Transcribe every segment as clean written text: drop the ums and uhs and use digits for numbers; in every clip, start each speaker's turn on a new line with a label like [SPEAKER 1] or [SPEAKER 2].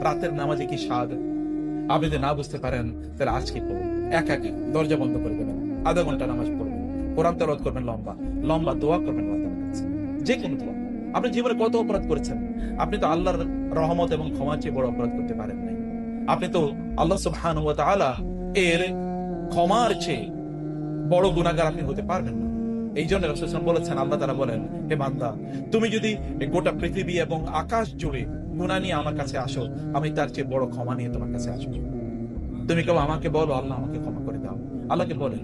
[SPEAKER 1] রাতের নামাজে কি স্বাদ। আপনি যদি না বুঝতে পারেন তাহলে আজকে পড়ুন, একাকি দরজা বন্ধ করে দেবেন, আধা ঘন্টা নামাজ পড়বেন, কোরআন তেলাওয়াত করবেন, লম্বা লম্বা দোয়া করবেন আল্লাহ তাআলার কাছে, যে কোনো দোয়া। আপনি জীবনে কত অপরাধ করেছেন, আপনি তো আল্লাহর রহমত এবং ক্ষমা চেয়ে বড় অপরাধ করতে পারেন নাই। আপনি তো আল্লাহ সুবহানাহু ওয়া তাআলা এর ক্ষমার চেয়ে বড় গুনাহগার আপনি হতে পারবেন না। এই জন্য রাসূল সাল্লাল্লাহু আলাইহি ওয়াসাল্লাম বলেছেন, আল্লাহ তাআলা বলেন, হে বান্দা, তুমি যদি গোটা পৃথিবী এবং আকাশ জুড়ে গুনাহ নিয়ে আমার কাছে আসো, আমি তার চেয়ে বড় ক্ষমা নিয়ে তোমার কাছে আসবো। তুমি কেউ আমাকে বলো, আল্লাহ আমাকে ক্ষমা করে দাও, আল্লাহকে বলেন,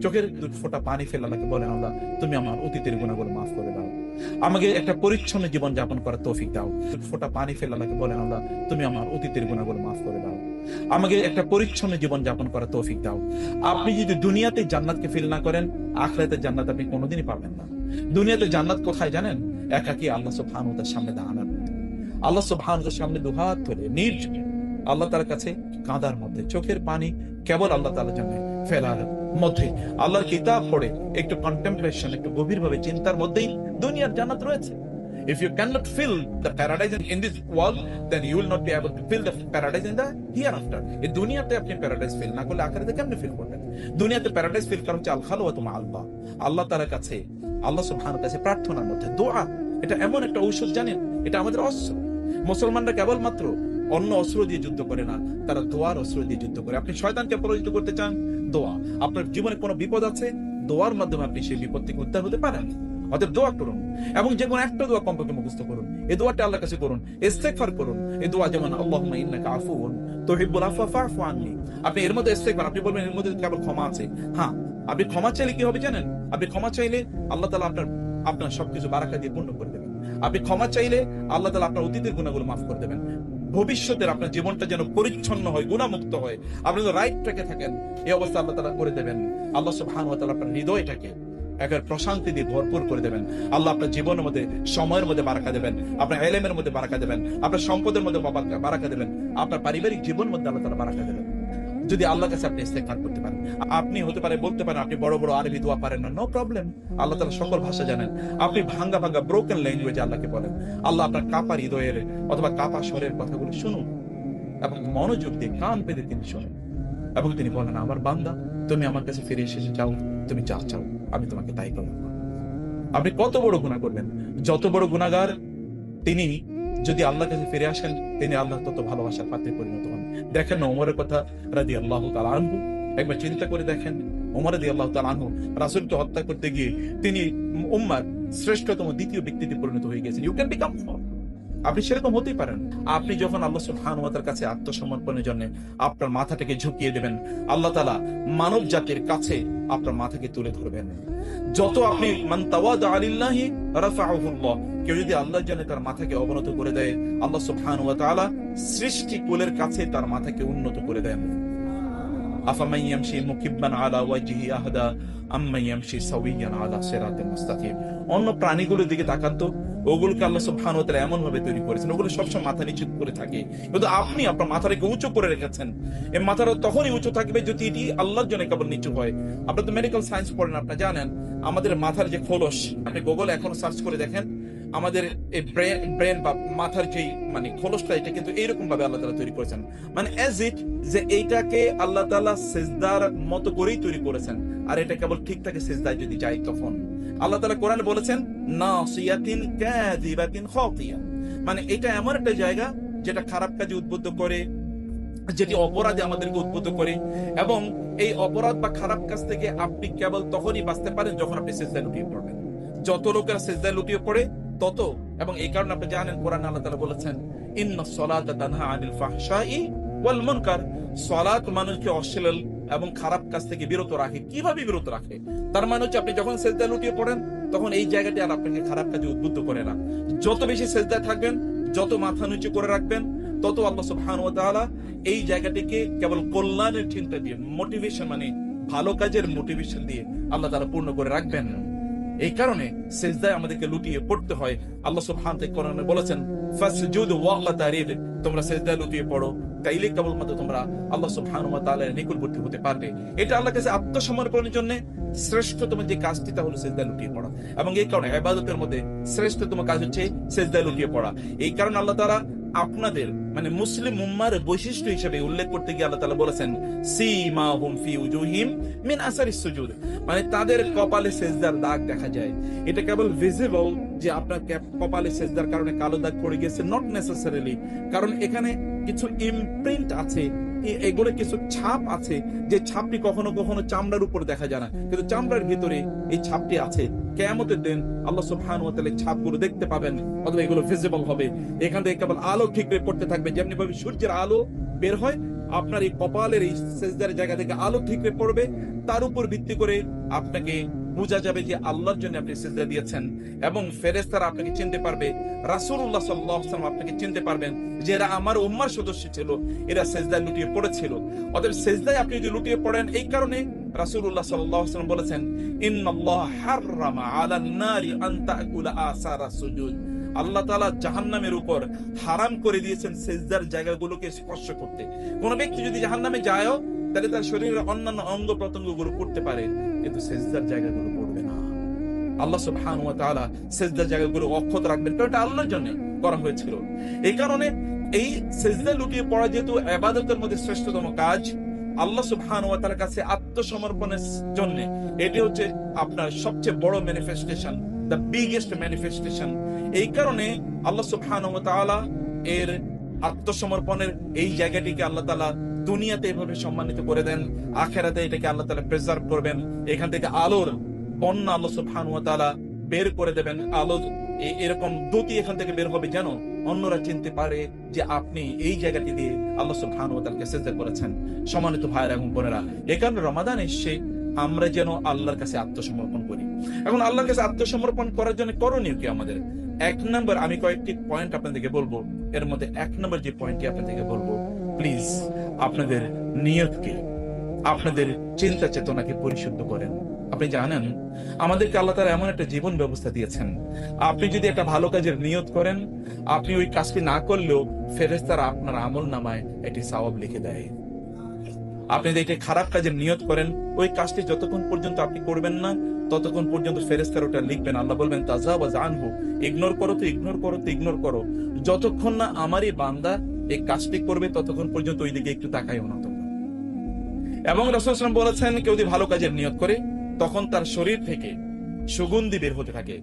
[SPEAKER 1] চোখের দুই ফোঁটা পানি ফেলে আল্লাহকে বলেন, আল্লাহ তুমি আমার অতীতের গুনাহগুলো মাফ করে দাও, আমাকে একটা পরিচ্ছন্ন জীবন যাপন করার তৌফিক দাও। ফোঁটা পানি ফেলে আল্লাহকে বলেন, আল্লাহ তুমি আমার অতীতের গুনাহগুলো মাফ করে দাও, আমাকে একটা পরিচ্ছন্ন জীবন যাপন করার তৌফিক দাও। আপনি যদি দুনিয়াতে জান্নাতকে ফিল না করেন, আখিরাতে জান্নাত আপনি কোনোদিনই পাবেন না। দুনিয়াতে জান্নাত কোথায় জানেন? একাকী আল্লাহ সুবহানাহু ওয়া তাআলার সামনে দাঁড়ানোর মধ্যে, আল্লাহ সুবহানাহু ওয়া তাআলার সামনে দুহাত ধরে নির্জনে আল্লাহ তাআলার কাছে কাঁদার মধ্যে, চোখের পানি কেবল আল্লাহ তাআলার জন্য ফেলার মধ্যে, আল্লাহর কিতাব পড়ে একটু কন্টেম্পলেশন, একটু গভীরভাবে চিন্তার মধ্যেই দুনিয়ার জান্নাত রয়েছে। If you cannot feel the paradise in this world, then you will not be able to feel the paradise in the hereafter. এই দুনিয়াতে আপনি প্যারাডাইস ফিল না করলে আখিরাতে কেমনে ফিল করবেন? দুনিয়াতে প্যারাডাইস ফিল করা হচ্ছে আল খালওয়াতু মা আল্লাহ, আল্লাহ তাআলার কাছে, আল্লাহ সুবহানাহু ওয়া তাআলার প্রার্থনার মধ্যে দোয়া। এটা এমন একটা ঔষধ, জানেন, এটা আমাদের অস্ত্র। মুসলমানরা কেবলমাত্র অন্য অস্ত্র দিয়ে যুদ্ধ করে না, তারা দোয়ার অস্ত্র দিয়ে যুদ্ধ করে। আপনি শয়তানকে পরাজিত করতে চান, দোয়া। আপনার জীবনে কোনো বিপদ আছে, দোয়ার মাধ্যমে আপনি সেই বিপদ থেকে উদ্ধার হতে পারেন। অতএব দোয়া করুন, এবং যে কোনো একটা দোয়া কমপক্ষে মুখস্থ করুন। এই দোয়াটা আল্লাহর কাছে করুন, ইস্তেগফার করুন। এই দোয়া যেমন আল্লাহুম্মা ইন্নাকা আফুউন তুহিব্বুল আফওয়া ফা'ফু আননি। আপনি এর মধ্যে ইস্তেগফার, আপনি বলবেন এর মধ্যে কেবল ক্ষমা আছে। হ্যাঁ, আপনি ক্ষমা চাইলে কি হবে জানেন? আপনি ক্ষমা চাইলে আল্লাহ তাআলা আপনার সবকিছু বারাকা দিয়ে পূর্ণ করে দেবেন। আপনি ক্ষমা চাইলে আল্লাহ তাআলা আপনার অতীতের গুনাহগুলো মাফ করে দেবেন। ভবিষ্যতের আপনার জীবনটা যেন পরিচ্ছন্ন হয়, গুনাহমুক্ত হয়, আপনি তো রাইট ট্র্যাকে থাকেন, এই অবস্থা আল্লাহ তাআলা করে দেবেন। আল্লাহ সুবহানাহু ওয়া তাআলা আপনার হৃদয়টাকে একের প্রশান্তি দিয়ে ভরপুর করে দেবেন। আল্লাহ আপনার জীবনের মধ্যে, সময়ের মধ্যে বারাকা দেবেন, আপনার ইলমের মধ্যে বারাকা দেবেন, আপনার সম্পদের মধ্যে বারাকা দেবেন, আপনার পারিবারিক জীবনের মধ্যে আল্লাহ তাআলা বারাকা দেবেন। যদি আল্লাহর কাছে আপনি ইস্তেগফার করতে পারেন। আপনি হতে পারে বলতে পারেন আপনি বড় বড় আরবি দোয়া পারেন না, নো প্রবলেম, আল্লাহ তাআলা সকল ভাষা জানেন। আপনি ভাঙ্গা ভাঙ্গা ব্রোকেন ল্যাঙ্গুয়েজে আল্লাহকে বলেন, আল্লাহ আপনার কাপা হৃদয়ের অথবা কাপা স্বরের কথাগুলো শুনুন এবং মনোযোগ দিয়ে কান পেতে তিনি শোনেন, এবং তিনি বলেন, আমার বান্দা, তুমি আমার কাছে ফিরে এসে চাও, তুমি যা চাও আমি তোমাকে তাই করব। আপনি কত বড় গুনাহ করবেন, যত বড় গুনাহগার তিনি যদি আল্লাহর কাছে ফিরে আসেন, তিনি আল্লাহ তত ভালোবাসার পাত্রে পরিণত হন। দেখেন ওমরের কথা রাদিয়াল্লাহু তাআলা আনহু, একবার চিন্তা করে দেখেন, ওমর রাদিয়াল্লাহু তাআলা আনহু রাসূলকে হত্যা করতে গিয়ে তিনি উম্মার শ্রেষ্ঠতম দ্বিতীয় ব্যক্তিতে পরিণত হয়ে গেছেন। ইউ ক্যান বিকাম, আপনি সেরকম হতেই পারেন। আপনি যখন আল্লাহ সুবহানাহু ওয়া তাআলার কাছে আত্মসমর্পণের জন্য আপনার মাথাটাকে ঝুঁকিয়ে দেবেন, আল্লাহ তাআলা মানব জাতির কাছে আপনার মাথাকে তুলে ধরবেন। যত আপনি মান তাওয়াদা লিল্লাহি রাফা'হুল্লাহ, কেউ যদি আল্লাহর জন্য তার মাথাকে অবনত করে দেয়, আল্লাহ সুবহানাহু ওয়া তাআলা সৃষ্টি কুলের কাছে তার মাথাকে উন্নত করে দেন। আফামান ইয়ামশি মুকিব্বান আলা ওয়াজহি আহদা আম্মান ইয়ামশি সাওয়িয়ান আলা সিরাতিন মুস্তাকিম। অন্য প্রাণীগুলোর দিকে তাকান তো, ওগুলোকে আল্লাহ সুবহানাহু ওয়া তাআলা এমন ভাবে তৈরি করেছেন, ওগুলো সবসময় মাথা নিচু করে থাকে, কিন্তু আপনি আপনার মাথাটাকে উঁচু করে রেখেছেন। এই মাথাটা তখনই উঁচু থাকবে যদি এটি আল্লাহর জন্য কেবল নিচু হয়। আপনারা তো মেডিকেল সায়েন্স পড়েন, আপনারা জানেন আমাদের মাথার যে খোলস, আপনি গুগলে এখন সার্চ করে দেখেন, আমাদের এই ব্রেন বা মাথার যেই মানে খোলসটা, এটা কিন্তু এইরকম ভাবে আল্লাহ তাআলা তৈরি করেছেন, মানে এজ ইট যে এইটাকে আল্লাহ তাআলা সিজদার মতো করেই তৈরি করেছেন। আর এটা কেবল ঠিক থাকে সিজদায় যদি যায় তখন। আল্লাহ তাআলা কোরআনে বলেছেন নাসিয়াতিন কাযিবাতিন খাতিয়া, মানে এটা এমন একটা জায়গা যেটা খারাপ কাজে উদ্বুদ্ধ করে, যেটি অপরাধে আমাদেরকে উদ্বুদ্ধ করে, এবং এই অপরাধ বা খারাপ কাজ থেকে আপনি কেবল তখনই বাঁচতে পারেন যখন আপনি সিজদায় লুটিয়ে পড়বেন। যত লোকেরা সিজদায় লুটিয়ে পড়ে তত, এবং এই কারণে আপনি জানেন কোরআনে আল্লাহ তাআলা বলেছেন ইন্নাস সালাতা তানহা আনিল ফাহশাই ওয়াল মুনকার, সালাত মানুষকে অশ্লীল এবং খারাপ কাজ থেকে বিরত রাখে। কিভাবে বিরত রাখে? তার মানে হচ্ছে আপনি যখন সিজদায় লুটিয়ে পড়েন তখন এই জায়গাটি আর আপনাকে খারাপ কাজে উদ্বুদ্ধ করে না। যত বেশি সিজদায় থাকবেন, যত মাথা নিচু করে রাখবেন, তত আল্লাহ সুবহানাহু ওয়া তাআলা এই জায়গাটিকে কেবল কল্যাণের চিন্তা দিয়ে, মোটিভেশন মানে ভালো কাজের মোটিভেশন দিয়ে আল্লাহ তাআলা পূর্ণ করে রাখবেন। এই কারণে সিজদায় আমাদেরকে লুটিয়ে পড়তে হয়। আল্লাহ সুবহানাহু ওয়া তাআলা কোরআনে বলেছেন ফাসজুদু ওয়াকতারিব, তোমরা সিজদায় লুটিয়ে পড়ো, তাইলে কেবলমাত্র তোমরা আল্লাহ সুবহানাহু ওয়া তাআলার নিকটবর্তী হতে পারবে। এটা আল্লাহর কাছে আত্মসমর্পণের জন্য শ্রেষ্ঠতম যে কাজটি, তা হলো সিজদায় লুটিয়ে পড়া। এবং এই কারণে ইবাদতের মধ্যে শ্রেষ্ঠতম কাজ হচ্ছে সিজদায় লুটিয়ে পড়া। এই কারণে আল্লাহ তাআলা আপনাদের মানে মুসলিম উম্মার বৈশিষ্ট্য হিসেবে উল্লেখ করতে গিয়ে আল্লাহ তাআলা বলেছেন সীমাহুম ফি উজুহিম মিন আসারিস সুজুদ, মানে তাদের কপালে সেজদার দাগ দেখা যায়। এটা কেবল ভিজিবল যে আপনার কপালে সেজদার কারণে কালো দাগ পড়ে গেছে, নট নেসেসারিলি, কারণ এখানে কিছু ইমপ্রিন্ট আছে, এগুলো কিছু ছাপ আছে, যে ছাপটি কখনো কখনো চামড়ার উপর দেখা যায় না, কিন্তু চামড়ার ভিতরে এই ছাপটি আছে। কিয়ামতের দিন আল্লাহ সুবহানাহু ওয়া তাআলা ছাপগুলো দেখতে পাবেন, অথবা এগুলো ভিজিবল হবে। এখান থেকে কেবল আলো ঠিকরে পড়তে থাকবে, যেমনি ভাবে সূর্যের আলো বের হয়, আপনার এই কপালের এই সেজদার জায়গা থেকে আলো ঠিকরে পড়বে, তার উপর ভিত্তি করে আপনাকে বোঝা যাবে যে আল্লাহর জন্য আপনি সিজদা দিয়েছেন, এবং ফেরেশতারা আপনাকে চিনতে পারবে, রাসূলুল্লাহ সাল্লাল্লাহু আলাইহি ওয়াসাল্লাম আপনাকে চিনতে পারবেন যে এরা আমার উম্মার সদস্য ছিল, এরা সিজদায় লুটিয়ে পড়েছিল। অতএব সিজদায় আপনি যদি লুটিয়ে পড়েন, এই কারণে রাসূলুল্লাহ সাল্লাল্লাহু আলাইহি ওয়াসাল্লাম বলেছেন ইন্নাল্লাহ হাররামা আলান নারি আন তাকুলা আসারাস সুজুদ, আল্লাহ তাআলা জাহান্নামের উপর হারাম করে দিয়েছেন সিজদার জায়গাগুলোকে স্পর্শ করতে। কোন ব্যক্তি যদি জাহান্নামে যায় তাহলে তার শরীরের অন্যান্য অঙ্গ প্রত্যঙ্গগুলো পড়তে পারে, কিন্তু সিজদার জায়গাগুলো পড়বে না। আল্লাহ সুবহানাহু ওয়া তাআলা সিজদার জায়গাগুলো অক্ষত রাখবেন, কারণ এটা আল্লাহর জন্য করা হয়েছিল। এই কারণে এই সিজদা লুটিয়ে পড়া যেহেতু ইবাদতের মধ্যে শ্রেষ্ঠতম কাজ, আল্লাহ সুবহানাহু ওয়া তাআলার কাছে আত্মসমর্পণের জন্য এটি হচ্ছে আপনার সবচেয়ে বড় ম্যানিফেস্টেশন, দ্য বিগেস্ট ম্যানিফেস্টেশন। এই কারণে আল্লাহ সুবহানাহু ওয়া তাআলা এর আত্মসমর্পণের এই জায়গাটিকে আল্লাহ তাআলা দুনিয়াতে এভাবে সম্মানিত করে দেন, আখিরাতে এটাকে আল্লাহ তাআলা প্রিজার্ভ করবেন। এখান থেকে আলোর বন্যা আল্লাহ সুবহানাহু ওয়া তাআলা বের করে দেবেন, আলোর এরকম দ্যুতি এখান থেকে বের হবে, যেন অন্যরা চিনতে পারে যে আপনি এই জায়গাটি দিয়ে আল্লাহ সুবহানাহু ওয়া তাআলাকে সিজদা করেছেন। সম্মানিত ভাইয়েরা এবং বোনেরা, এই কারণে রমাদান এসে আমরা যেন আল্লাহর কাছে আত্মসমর্পণ করি। এখন আল্লাহর কাছে আত্মসমর্পণ করার জন্য করণীয় কি আমাদের? এক নম্বর, আমি কয়েকটি পয়েন্ট আপনাদেরকে বলবো, এর মধ্যে এক নম্বর যে পয়েন্টটি আপনাদেরকে বলবো, প্লিজ আপনাদের নিয়তকে, আপনাদের চিন্তা চেতনাকে পরিশুদ্ধ করেন। আপনি জানেন আমাদেরকে আল্লাহ তাআলা এমন একটা জীবন ব্যবস্থা দিয়েছেন, আপনি যদি একটা ভালো কাজের নিয়ত করেন, আপনি ওই কাজটি না করলেও ফেরেশতারা আপনার আমল নামায় এটি সওয়াব লিখে দেয়। আপনি যদি খারাপ কাজের নিয়ত করেন, ওই কাজটি যতক্ষণ পর্যন্ত আপনি করবেন না, ততক্ষণ পর্যন্ত ফেরেশতারা ওটা লিখবেন। আল্লাহ বলবেন তাজাওয়াজ আনহু, ইগনোর করো তো ইগনোর করো তো ইগনোর করো, যতক্ষণ না আমারই বান্দা এই কাজটি করবে ততক্ষণ পর্যন্ত ওই দিকে একটু তাকাইও না তোমরা। এবং রাসূল সাল্লাল্লাহু আলাইহি ওয়াসাল্লাম বলেছেন, কেউ যদি ভালো কাজের নিয়ত করে, তখন তার শরীর থেকে সুগন্ধি বের হতে থাকে,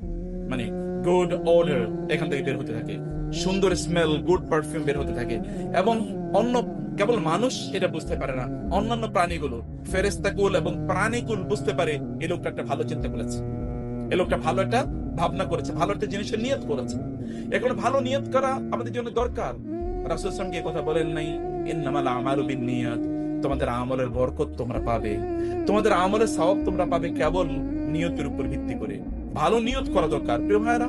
[SPEAKER 1] মানে গুড অডর এখান থেকে বের হতে থাকে, সুন্দর স্মেল, গুড পারফিউম বের হতে থাকে। এবং অন্য কেবল মানুষ এটা বুঝতে পারে না, অন্যান্য প্রাণীগুলো, ফেরেশতাকুল এবং প্রাণীকুল বুঝতে পারে এই লোকটা একটা ভালো চিন্তা করেছে, এই লোকটা ভালো একটা ভাবনা করেছে, ভালো একটা জিনিসের নিয়ত করেছে। এখন ভালো নিয়ত করা আমাদের জন্য দরকার। রাসূল সাল্লাল্লাহু আলাইহি ওয়াসাল্লাম কথা বলেন নাই ইন্নামাল আমালু বিন্নিয়াত, তোমাদের আমলের বরকত তোমরা পাবে, তোমাদের আমলের সওয়াব তোমরা পাবে কেবল নিয়তের উপর ভিত্তি করে। ভালো নিয়ত করা দরকার। প্রিয় ভাইরা,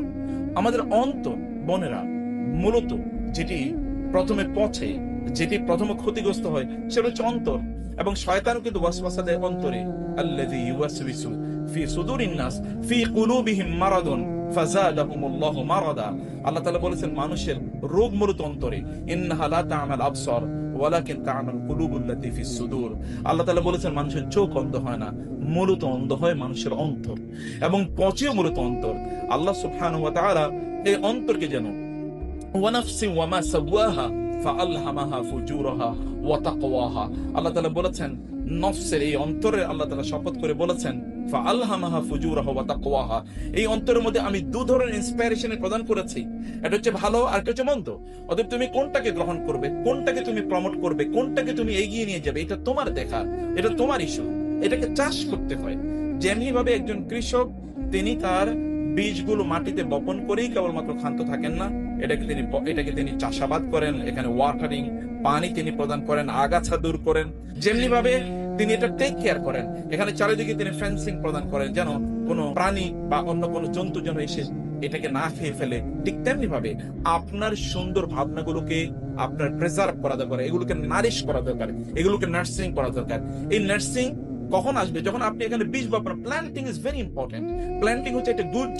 [SPEAKER 1] আমাদের অন্তর বোনেরা মূলত যেটি প্রথমে পচে, যেটি প্রথমে ক্ষতিগ্রস্ত হয়, সেটা হচ্ছে অন্তর। এবং শয়তানও কিন্তু ওয়াসওয়াসা দেয় অন্তরে, আল্লাযী ইউওয়াসওয়িসু ফি সুদুরিন নাস ফি কুলুবিহিম মারাদুন ফাযাদাহুমুল্লাহু মারাদা। আল্লাহ তাআলা বলেছেন মানুষের রোগ মূলত অন্তরে, ইন্নাহা লা তা'মাল আবসার ওয়ালাকিন তা'মাল কুলুবুল্লাতী ফিস সুদুর। আল্লাহ তাআলা বলেছেন মানুষের চোখ অন্ধ হয় না, মূলত অন্ধ হয় মানুষের অন্তর, এবং পচেও মূলত অন্তর। আল্লাহ সুবহানাহু ওয়া তাআলা এই অন্তরকে যেন ওয়া নাফসি ওয়া মা সাওয়াহা ফাআলহামাহা ফুজুরাহা ওয়া তাকওয়াহা, আল্লাহ তাআলা বলেছেন নফসের এই অন্তরে আল্লাহ তাআলা শপথ করে বলেছেন ফাআলহামাহা ফুজুরাহা ওয়া তাকওয়াহা, এই অন্তরের মধ্যে আমি দুই ধরনের ইন্সপিরেশন প্রদান করেছি, এটা হচ্ছে ভালো আর এটা হচ্ছে মন্দ। অতএব তুমি কোনটাকে গ্রহণ করবে, কোনটাকে তুমি প্রমোট করবে, কোনটাকে তুমি এগিয়ে নিয়ে যাবে, এটা তোমার দেখা, এটা তোমার ইস্যু। এটাকে চাষ করতে হয়। যেমনি ভাবে একজন কৃষক তিনি তার বীজগুলো মাটিতে বপন করেই কেবলমাত্র ক্ষান্ত থাকেন না, এটাকে তিনি চাষাবাদ করেন, এখানে ওয়াটারিং পানি তিনি প্রদান করেন, আগাছা দূর করেন, যেমনি ভাবে তিনি এটা টেক কেয়ার করেন, এখানে চারিদিকে তিনি ফেন্সিং প্রদান করেন যেন কোনো প্রাণী বা অন্য কোনো জন্তু যেন এসে এটাকে না খেয়ে ফেলে। ঠিক তেমনি ভাবে আপনার সুন্দর ভাবনাগুলোকে আপনার প্রিজার্ভ করা দরকার, এগুলোকে নারিশ করা দরকার, এগুলোকে নার্সিং করা দরকার। এই নার্সিং কখন আসবে? যখন আপনি এখানে বীজ বপন। Planting is very important. Planting হচ্ছে একটা গুড,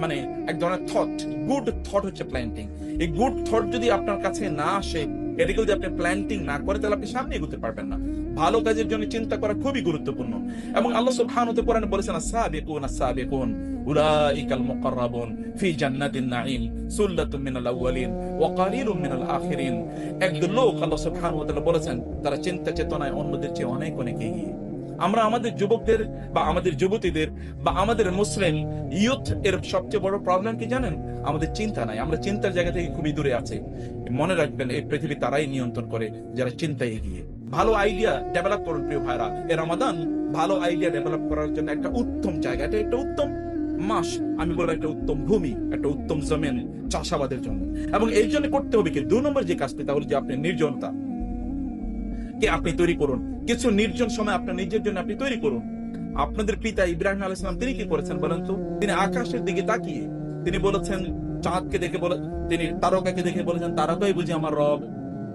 [SPEAKER 1] মানে এক ধরনের থট, গুড থট হচ্ছে প্ল্যান্টিং। এই গুড থট যদি আপনার কাছে না আসে, এটাকে যদি আপনি প্ল্যান্টিং না করে, তাহলে আপনি সামনে এগোতে পারবেন না। ভালো কাজের জন্য চিন্তা করা খুবই গুরুত্বপূর্ণ। এবং আল্লাহ সুবহানাহু ওয়া তাআলা কোরআনে বলেছেন আস-সাবিকুন আস-সাবিকুন উলাইকাল মুকাররাবুন ফি জান্নাতিন নাঈম সুল্লাতুম মিনাল আউয়ালিন ওয়া কালিলুম মিনাল আখিরিন। একদল লোক আল্লাহ সুবহানাহু ওয়া তাআলা বলেছেন তারা চিন্তা চেতনায় অন্যদের চেয়ে অনেক অনেক এগিয়ে। আমরা আমাদের যুবকদের বা আমাদের যুবতীদের বা আমাদের মুসলিম ইয়ুথ এর সবচেয়ে বড় প্রবলেম কি জানেন? আমাদের চিন্তা নাই, আমরা চিন্তার জায়গা থেকে খুবই দূরে আছি। মনে রাখবেন এই পৃথিবী তারাই নিয়ন্ত্রণ করে যারা চিন্তায় এগিয়ে। ভালো আইডিয়া ডেভেলপ করুন প্রিয় ভাইরা। এই রমাদান ভালো আইডিয়া ডেভেলপ করার জন্য একটা উত্তম জায়গা, এটা একটা উত্তম মাস, আমি বলবো একটা উত্তম ভূমি, একটা উত্তম জমিন চাষাবাদের জন্য। এবং এই জন্য করতে হবে কি 2 নম্বর যে কাজটি, তা হলো যে আপনি নির্জনতা কে আপনি তৈরি করুন। কিছু নির্জন সময় আপনার নিজের জন্য আপনি তৈরি করুন। আপনাদের পিতা ইব্রাহিম আলাইহিস সালাম তিনি কি করেছেন বলেন তো? তিনি আকাশের দিকে তাকিয়ে তিনি বলেছেন, চাঁদকে দেখে বলে, তিনি তারকাকে দেখে বলেছেন তারকাই বুঝি আমার রব,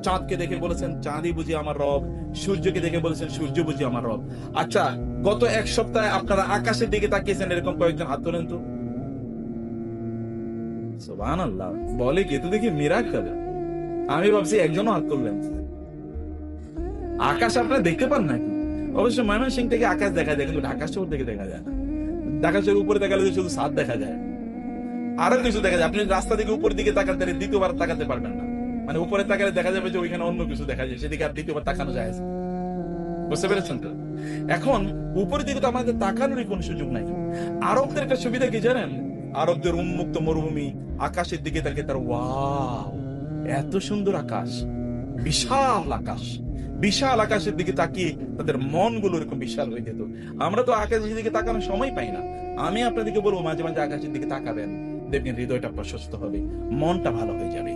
[SPEAKER 1] চাঁদকে দেখে বলেছেন চাঁদই বুঝি আমার রব, সূর্যকে দেখে বলেছেন সূর্য বুঝি আমার রব। আচ্ছা, গত 1 সপ্তাহে আপনারা আকাশের দিকে তাকিয়েছেন এরকম কয়েকজন হাত তোলেন তো। সুবহানাল্লাহ, বলে কি তো দেখি মিরাকেল। আমি ভাবছি একজনও হাত তুললেন। আকাশ আপনারা দেখতে পান নাকি? অবশ্য ময়মনসিংহ থেকে আকাশ দেখা যায়, কিন্তু ঢাকা শহর থেকে দেখা যায় না। ঢাকা শহর উপরে দেখালে শুধু ছাদ দেখা যায়, আরো কিছু দেখা যায়। আপনি রাস্তা থেকে উপরের দিকে তাকান, তাহলে দ্বিতীয়বার তাকাতে পারবেন না। মানে উপরে তাকালে দেখা যাবে যে ওইখানে অন্য কিছু দেখা যায়, সেদিকে আর দ্বিতীয়বার তাকানো যায়। বুঝতে পেরেছেন তো? এখন উপরের দিকে তো আমাদের তাকানোরই কোন সুযোগ নাই। আরবদের একটা সুবিধা কি জানেন? আরবদের উন্মুক্ত মরুভূমি, আকাশের দিকে তাকিয়ে তার ওয়াও এত সুন্দর আকাশ, বিশাল আকাশ, বিশাল আকাশের দিকে তাকিয়ে তাদের মনগুলো এরকম বিশাল হয়ে যেত। আমরা তো আকাশের দিকে তাকানোর সময় পাই না। আমি আপনাদেরকে বলবো মাঝে মাঝে আকাশের দিকে তাকাবেন, দেখবেন হৃদয়টা প্রশস্ত হবে, মনটা ভালো হয়ে যাবে,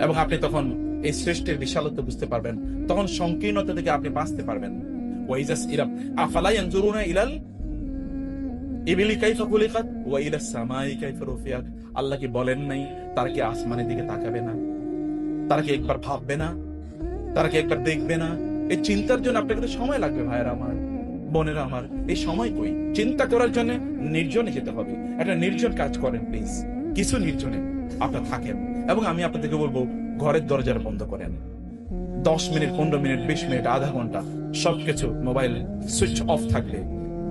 [SPEAKER 1] এবং আপনি তখন এই সৃষ্টির বিশালত্ব বুঝতে পারবেন। তখন সংকীর্ণতা থেকে আপনি বাঁচতে পারবেন। ওয়াইজাস ইরাম আফালা ইয়ানজুরুনা ইলাল ইবিলি কাইফা খুলিকাত ওয়া ইলাস সামাই কাইফা রুফিয়াত। আল্লাহ কি বলেন নাই তারা কি আসমানের দিকে তাকাবে না? তারা কি একবার ভাববে না? তারা কি একবার দেখবে না? এই চিন্তার জন্য আপনাকে সময় লাগবে ভাইয়েরা আমার, বোনেরা আমার। এই সময় কই? চিন্তা করার জন্য নির্জনে যেতে হবে। একটা নির্জন কাজ করেন প্লিজ, কিছু নির্জনে আপনার থাকেন। এবং আমি আপনাদেরকে বলবো ঘরের দরজাটা বন্ধ করেন। 10 মিনিট, 15 মিনিট, 20 মিনিট, আধা ঘন্টা সবকিছু মোবাইল সুইচ অফ থাকবে,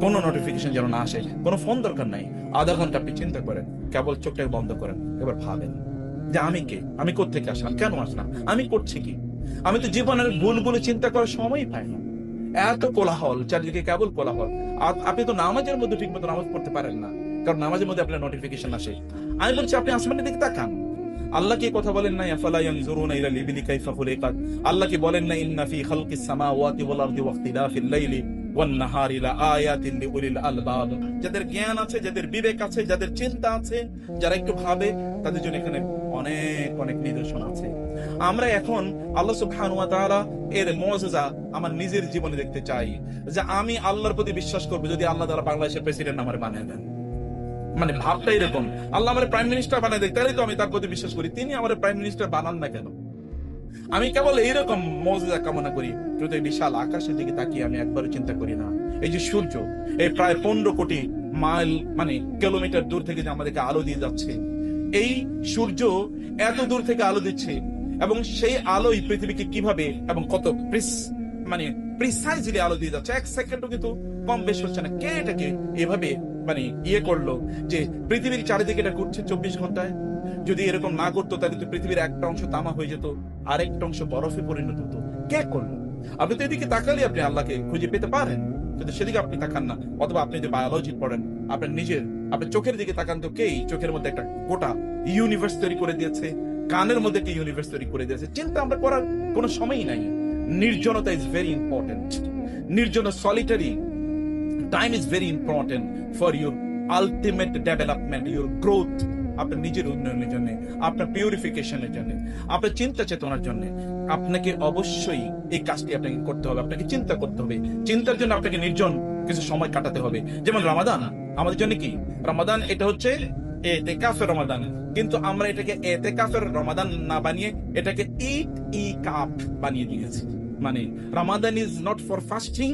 [SPEAKER 1] কোনো নোটিফিকেশন যেন না আসে, কোনো ফোন দরকার নাই। আধা ঘন্টা আপনি চিন্তা করেন, কেবল চোখটাকে বন্ধ করেন, এবার ভাবেন যে আমি কে, আমি কোত্থেকে আসলাম, কেন আসলাম, আমি করছি কি। আমি তো জীবনের ভুলগুলো চিন্তা করার সময় পাই না। এত কোলাহল, চারিদিকে কেবল কোলাহল। আপনি তো নামাজের মধ্যে ঠিক মতো নামাজ পড়তে পারেন না, কারণ নামাজের মধ্যে আপনার নোটিফিকেশন আসে। আমি বলছি আপনি আসমানের দিকে তাকান। আল্লাহ কি কথা বলেন না আফালা ইয়ানজুরুনা ইলাল ইবিলি কাইফা খুলিকাত? আল্লাহ কি বলেন না ইন্না ফি খালকিস সামাওয়াতি ওয়াল আরদি ওয়া ইখতিলাফিল লাইলি ওয়ান নাহারি লাআয়াতিন লিউলিল আলবাব? যাদের জ্ঞান আছে, যাদের বিবেক আছে, যাদের চিন্তা আছে, যারা একটু ভাবে, তাদের জন্য এখানে অনেক অনেক নিদর্শন আছে। আমরা এখন আল্লাহ সুবহানাহু ওয়া তাআলা এর মুজিজা আমার নিজের জীবনে দেখতে চাই, যে আমি আল্লাহর প্রতি বিশ্বাস করব যদি আল্লাহ তাআলা বাংলাদেশের প্রেসিডেন্ট আমার বানিয়ে দেন। মানে ভাবটা এরকম, আল্লাহ আমার প্রাইম মিনিস্টার বানায় দেখ, তাহলে তো আমি তার প্রতি বিশ্বাস করি। তিনি আমার প্রাইম মিনিস্টার বানান না কেন? আমি কেবল এইরকম মুজিজা কামনা করি। কিন্তু এই বিশাল আকাশের দিকে তাকিয়ে আমি একবারও চিন্তা করি না, এই যে সূর্য এই প্রায় 15 কোটি মাইল মানে কিলোমিটার দূর থেকে যে আমাদেরকে আলো দিয়ে যাচ্ছে, এই সূর্য এত দূর থেকে আলো দিচ্ছে, এবং সেই আলোই পৃথিবীকে কিভাবে এবং কত মানে প্রিসাইজলি আলো দিয়ে যাচ্ছে। 1 সেকেন্ডও কিন্তু কম বেশ হচ্ছে না। কে এটাকে এভাবে মানে করলো যে পৃথিবীর চারিদিকে এটা ঘুরছে 24 ঘন্টায়? যদি এরকম না করতো তাহলে তো পৃথিবীর একটা অংশ তামা হয়ে যেত, আরেকটা অংশ বরফে পরিণত হতো। কে করলো? আপনি তো এদিকে তাকালে আপনি আল্লাহকে খুঁজে পেতে পারেন, কিন্তু সেদিকে আপনি তাকান না। অথবা আপনি যে বায়োলজি পড়েন, আপনার আপনি চোখের দিকে তাকান তো কেই চোখের মধ্যে একটা গোটা ইউনিভার্স তৈরি করে দিয়েছে, কানের মধ্যে একটা ইউনিভার্স তৈরি করে দিয়েছে। চিন্তা আমরা করার কোনো সময়ই নাই। নির্জনতা ইজ ভেরি ইম্পর্টেন্ট। নির্জন, solitary time is very important for your ultimate development, your growth, আপনার নিজের উন্নয়নের জন্য, আপনার পিউরিফিকেশনের জন্য, আপনার চিন্তা চেতনার জন্য। আপনাকে অবশ্যই এই কাজটি আপনাকে করতে হবে। আপনাকে চিন্তা করতে হবে। চিন্তার জন্য আপনাকে নির্জন কিছু সময় কাটাতে হবে। যেমন রমাদান আমাদের জন্য কি? রমাদান এটা হচ্ছে এতেকাফের রমাদান, কিন্তু আমরা এটাকে এতেকাফের রমাদান না বানিয়ে এটাকে ইতিকাফ বানিয়ে দিয়েছি। মানে Ramadan is not for fasting,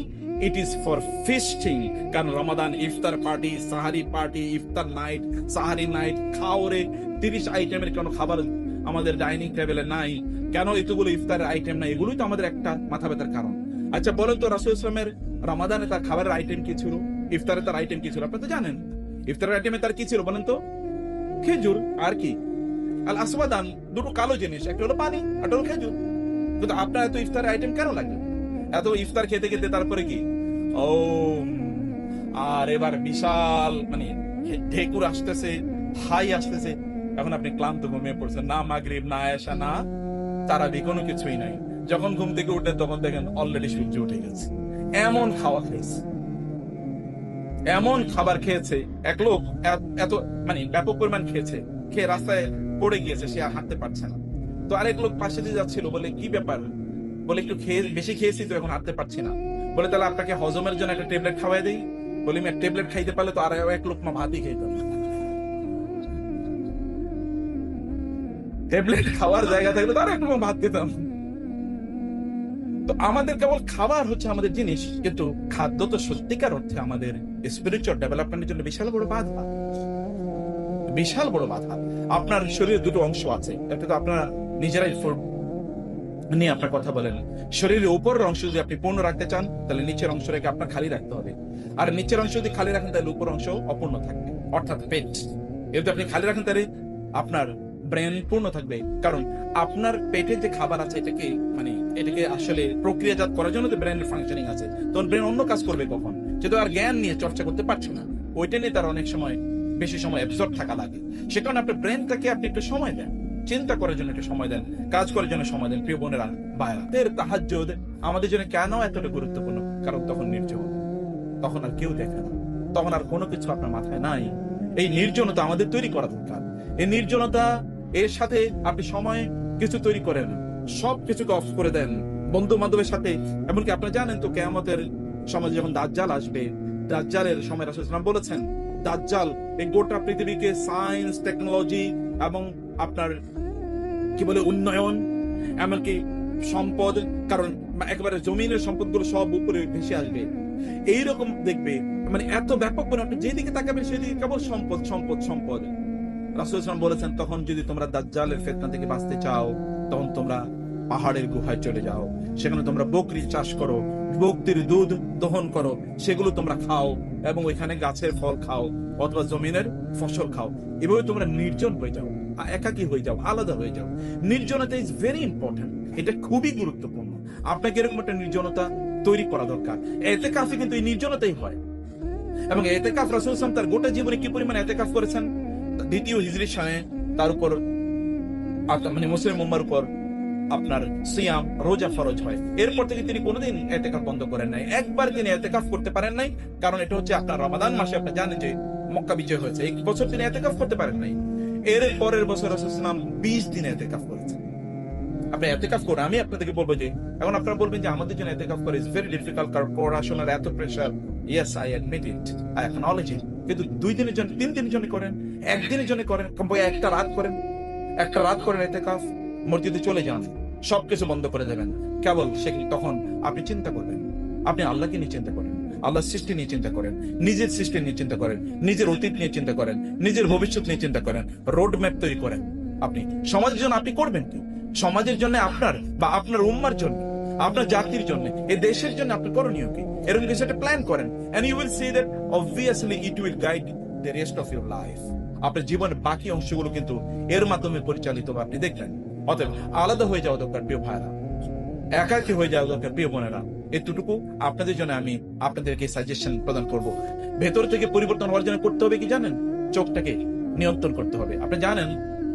[SPEAKER 1] it is for feasting. কারণ রমাদান ইফতার পার্টি, সাহারি পার্টি, ইফতার নাইট, সাহারি নাইট, খাওয়ারে 30 আইটেমের কোনো খাবার আমাদের ডাইনিং টেবিলে নাই। কেন এতগুলো ইফতারের আইটেম নাই? এগুলোই তো আমাদের একটা মাথা ব্যথার কারণ। আচ্ছা বলেন তো রাসূল সাল্লাল্লাহু আলাইহি ওয়াসাল্লামের রমাদানে তার খাবারের আইটেম কি ছিল, ইফতারে তার আইটেম কি ছিল? আপনি তো জানেন। ইফতারের আইটেমে তার কি ছিল বলেন তো? খেজুর। আর কি? আল আসওয়াদান, দুটো কালো জিনিস, একটা হলো পানি, একটা হলো খেজুর। কিন্তু আপনার এত ইফতারের আইটেম কেন লাগে? এত ইফতার খেতে খেতে তারপরে কি ও, আর এবার বিশাল মানে ঢেকুর আসতেছে, হাই আসতেছে, এখন আপনি ক্লান্ত ঘুমিয়ে পড়ছেন, না মাগরিব না এশা না তারাবি কোনো কিছুই নাই। যখন ঘুম থেকে উঠে তখন দেখেন অলরেডি সূর্য উঠে গেছে। এমন খাওয়া খেয়েছে, এমন খাবার খেয়েছে, এক লোক এত মানে ব্যাপক পরিমাণ খেয়েছে, খেয়ে রাস্তায় পড়ে গিয়েছে, সে আর হাঁটতে পারছে না। তো আরেক লোক পাশে দিয়ে যাচ্ছিল, বলে কি ব্যাপার? বলে একটু খেয়ে বেশি খেয়েছি তো এখন হাঁটতে পারছি না। বলে তাহলে আপনাকে হজমের জন্য একটা ট্যাবলেট খাওয়াই দেই। বলি আমি ট্যাবলেট খাইতে পারলে তো আর এক লোকমা ভাতই খেতাম। ট্যাবলেট খাওয়ার জায়গা থাকলে তো আর এক লোকমা ভাত খেতাম। তো আমাদের কেবল খাবার হচ্ছে আমাদের জিনিস, কিন্তু খাদ্য তো সত্যিকার অর্থে আমাদের স্পিরিচুয়াল ডেভেলপমেন্টের জন্য বিশাল বড় বাধা, বিশাল বড় বাধা। আপনার শরীরে দুটো অংশ আছে, একটা তো আপনারা নিজেরাই নিয়ে আপনার কথা বলেন। শরীরের উপরের অংশ যদি আপনি পূর্ণ রাখতে চান, তাহলে নিচের অংশ রেখে আপনার খালি রাখতে হবে। আর নিচের অংশ যদি খালি রাখেন, তাহলে উপর অংশ অপূর্ণ থাকবে, অর্থাৎ পেট। যদি আপনি খালি রাখেন, তাহলে আপনার ব্রেন পূর্ণ থাকবে। কারণ আপনার পেটে যে খাবার আছে, এটাকে আসলে প্রক্রিয়াজাত করার জন্য ব্রেনের ফাংশনিং আছে। তখন ব্রেন অন্য কাজ করবে কখন? যেহেতু আর জ্ঞান নিয়ে চর্চা করতে পারছে না, ওইটা নিয়ে তার অনেক সময় বেশি সময় অ্যাবজর্ব থাকা লাগে। সে কারণে আপনার ব্রেনটাকে আপনি একটু সময় দেন, চিন্তা করার জন্য একটু সময় দেন, কাজ করার জন্য সময় দেন। প্রিয় বোনেরা ভাইরা, তাহাজ্জুদ আমাদের জন্য কেন এতটা গুরুত্বপূর্ণ? কারণ তখন নির্জন, তখন আর কেউ দেখে না, তখন আর কোনো কিছু আপনার মাথায় নাই। এই নির্জনতা আমাদের তৈরি করা দরকার। এই নির্জনতা, এর সাথে আপনি সময় কিছু তৈরি করেন, সব কিছুকে অফ করে দেন, বন্ধু বান্ধবের সাথে। এমনকি আপনারা জানেন তো, কিয়ামতের সময় যখন দাজ্জাল আসবে, দাজ্জালের সময় রাসূল সাল্লাল্লাহু আলাইহি ওয়াসাল্লাম বলেছেন, দাজ্জাল এই গোটা পৃথিবীকে সায়েন্স, টেকনোলজি এবং আপনার কি বলে উন্নয়ন, এমনকি সম্পদ, কারণ একেবারে জমিনের সম্পদগুলো সব উপরে ভেসে আসবে, এইরকম দেখবে। মানে এত ব্যাপক পরিমাণ, আপনি যেদিকে তাকাবেন সেদিকে কেবল সম্পদ সম্পদ সম্পদ। রাসূল সাল্লাল্লাহু আলাইহি ওয়াসাল্লাম বলেছেন, তখন যদি তোমরা দাজ্জালের ফিতনা থেকে বাঁচতে চাও, তখন তোমরা পাহাড়ের গুহায় চলে যাও, সেখানে তোমরা বকরি চাষ করো, বকরির দুধ দহন করো, সেগুলো তোমরা খাও, এবং ওইখানে গাছের ফল খাও অথবা জমিনের ফসল খাও। এভাবে তোমরা নির্জন হয়ে যাও, একাকী হয়ে যাও, আলাদা হয়ে যাও। নির্জনতা ইজ ভেরি ইম্পর্টেন্ট, এটা খুবই গুরুত্বপূর্ণ। আপনাকে এরকম একটা নির্জনতা তৈরি করা দরকার। ইতিকাফে কিন্তু এই নির্জনতাই হয়। এবং ইতিকাফ রাসূল সাল্লাল্লাহু আলাইহি ওয়াসাল্লাম তার গোটা জীবনে কি পরিমাণ ইতিকাফ করেছেন, দ্বিতীয় হিজরি সালে তার উপর মানে মুসলিম উম্মার উপর আপনার সিয়াম, রোজা ফরজ হয়। এরপর থেকে তিনি কোনোদিন ইতিকাফ বন্ধ করেন নাই, একবার তিনি ইতিকাফ করতে পারেন নাই। কারণ এটা হচ্ছে আপনার রমাদান মাসে, আপনি জানেন যে মক্কা বিজয় হয়েছে, এই বছর তিনি ইতিকাফ করতে পারেন নাই। এর পরের বছর রাসূল সাল্লাল্লাহু আলাইহি ওয়াসাল্লাম 20 দিন ইতিকাফ করেছেন। আপনি ইতিকাফ করেন, আমি আপনাদেরকে বলবো যে, এখন আপনারা বলবেন যে আমাদের জন্য ইতিকাফ করা ইজ ভেরি ডিফিকাল্ট, কারণ পড়াশোনার এত pressure. Yes, I admit it, I acknowledge it. কিন্তু 2 দিনের জন্য, 3 দিনের জন্য করেন, 1 দিনের জন্য করেন, কমপক্ষে একটা রাত করেন, একটা রাত করেন ইতিকাফ, মসজিদে চলে যান, সবকিছু বন্ধ করে দেবেন। কেবল তখন আপনি চিন্তা করবেন, আপনি আল্লাহকে নিয়ে চিন্তা করেন, আল্লাহর সৃষ্টি নিয়ে চিন্তা করেন, নিজের সৃষ্টি নিয়ে চিন্তা করেন, নিজের অতীত নিয়ে চিন্তা করেন, নিজের ভবিষ্যৎ নিয়ে চিন্তা করেন, রোড ম্যাপ তৈরি করেন। আপনি সমাজের জন্য আপনি করবেন কি? সমাজের জন্য আপনার বা আপনার উম্মার জন্য, আপনার জাতির জন্য, এই দেশের জন্য আপনি করণীয় কি, এরকম কিছু একটা প্ল্যান করেন। And you will see that obviously it will guide the rest of your life. আপনার জীবনের বাকি অংশগুলো কিন্তু এর মাধ্যমে পরিচালিত হবে, আপনি দেখবেন। অতএব আলাদা হয়ে যাওয়া দরকার প্রিয় ভাইরা, একাকী হয়ে যাওয়া দরকার প্রিয় বোনেরা। এতটুকু আপনাদের জন্য আমি আপনাদেরকে সাজেশন প্রদান করব। ভেতর থেকে পরিবর্তন হওয়ার জন্য করতে হবে কি জানেন? চোখটাকে নিয়ন্ত্রণ করতে হবে। আপনি জানেন,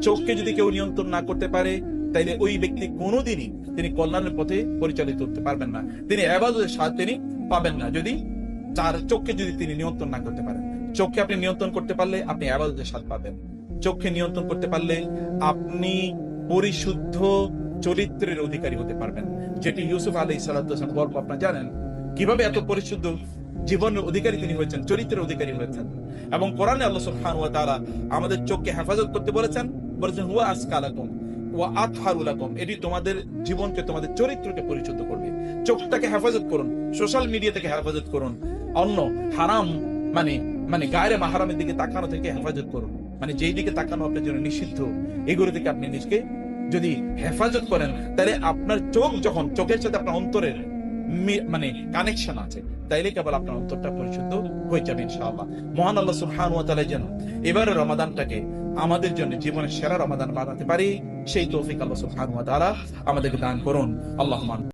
[SPEAKER 1] চোখকে যদি কেউ নিয়ন্ত্রণ না করতে পারে, তাইলে ওই ব্যক্তি কোনোদিনই তিনি কল্যাণের পথে পরিচালিত করতে পারবেন না, তিনি ইবাদতের স্বাদ তিনি পাবেন না, যদি তার চোখকে যদি তিনি নিয়ন্ত্রণ না করতে পারেন। চোখকে আপনি নিয়ন্ত্রণ করতে পারলে আপনি ইবাদতের স্বাদ পাবেন। চোখকে নিয়ন্ত্রণ করতে পারলে আপনি পরিশুদ্ধ চরিত্রের অধিকারী হতে পারবেন, যেটি ইউসুফ আলাইহিস সালাম গল্প আপনারা জানেন, কিভাবে এত পরিশুদ্ধ জীবনের অধিকারী তিনি হয়েছেন, চরিত্রের অধিকারী হয়েছেন। এবং কোরআনে আল্লাহ সুবহানাহু ওয়া তাআলা আমাদের চোখকে হেফাজত করতে বলেছেন, হুয়া আসকালাকুম ওয়া আতহারু লাকুম, এটি তোমাদের জীবনকে, তোমাদের চরিত্রকে পরিশুদ্ধ করবে। চোখটাকে হেফাজত করুন, সোশ্যাল মিডিয়া থেকে হেফাজত করুন, অন্য হারাম মানে গায়রে মাহরামের দিকে তাকানো থেকে হেফাজত করুন। মানে যেই দিকে তাকানো আপনার জন্য নিষিদ্ধ, এগুলো থেকে আপনি নিজকে যদি হেফাজত করেন, তাহলে আপনার চোখ, যখন চোখের সাথে আপনার অন্তরের মানে কানেকশন আছে, তাইলে কেবল আপনার অন্তরটা পরিশুদ্ধ হয়ে যাবে ইনশাআল্লাহ। মহান আল্লাহ সুবহানাহু ওয়া তাআলা যেন এবারের রমাদানটাকে আমাদের জন্য জীবনের সেরা রমাদান বানাতে পারি, সেই তৌফিক আল্লাহ সুবহানাহু ওয়া তাআলা আমাদেরকে দান করুন। আল্লাহুম্মা